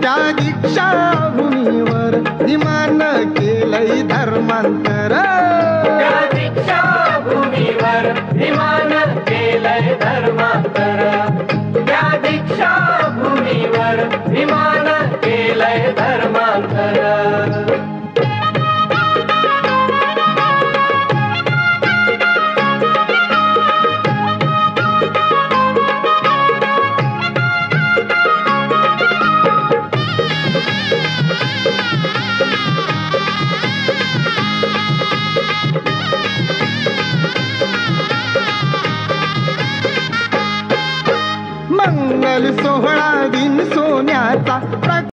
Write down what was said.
त्या दीक्षाभूमीवर विमान केलंय धर्मांतर. त्या दीक्षाभूमीवर विमान केलंय धर्मांतर. त्या दीक्षाभूमीवर विमान केलंय धर्मांतर. मंगल सोहळा दिन सोन्याचा